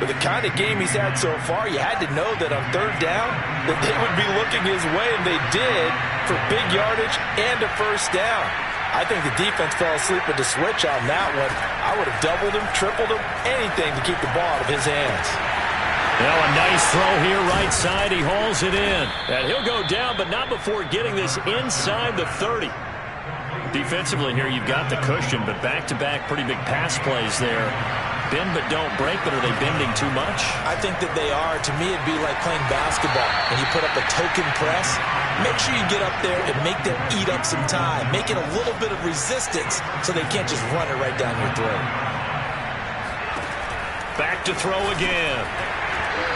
With the kind of game he's had so far, you had to know that on third down that they would be looking his way, and they did, for big yardage and a first down. I think the defense fell asleep at the switch on that one. I would have doubled him, tripled him, anything to keep the ball out of his hands. Now a nice throw here right side. He hauls it in. And he'll go down, but not before getting this inside the 30. Defensively here, you've got the cushion, but back-to-back pretty big pass plays there. Bend but don't break, but are they bending too much? I think that they are. To me, it'd be like playing basketball. When you put up a token press, make sure you get up there and make them eat up some time. Make it a little bit of resistance so they can't just run it right down your throat. Back to throw again.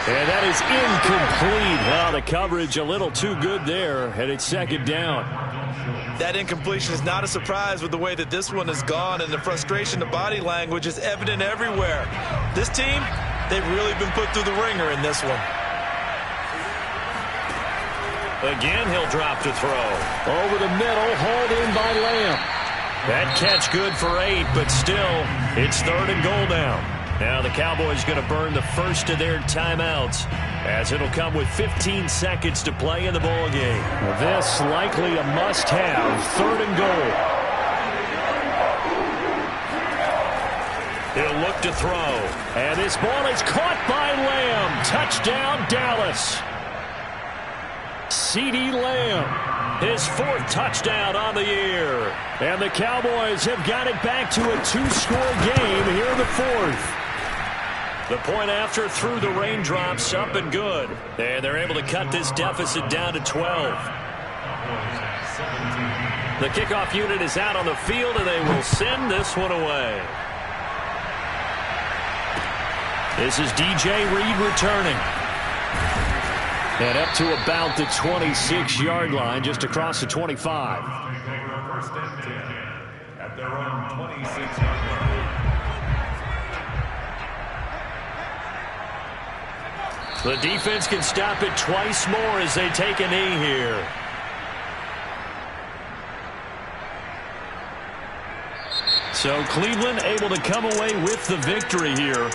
And that is incomplete. Well, the coverage a little too good there, and it's second down. That incompletion is not a surprise with the way that this one has gone, and the frustration, the body language is evident everywhere. This team, they've really been put through the ringer in this one. Again, he'll drop to throw. Over the middle, hauled in by Lamb. That catch good for 8, but still, it's third and goal now. Now the Cowboys going to burn the first of their timeouts, as it'll come with 15 seconds to play in the ball game. This likely a must-have, third and goal. He'll look to throw, and this ball is caught by Lamb. Touchdown, Dallas. CeeDee Lamb, his fourth touchdown on the year. And the Cowboys have got it back to a two-score game here in the fourth. The point after through the raindrops, up and good. And they're able to cut this deficit down to 12. The kickoff unit is out on the field, and they will send this one away. This is DJ Reed returning. And up to about the 26-yard line, just across the 25. First and 10 at their own 26-yard line. The defense can stop it twice more as they take a knee here. So Cleveland able to come away with the victory here.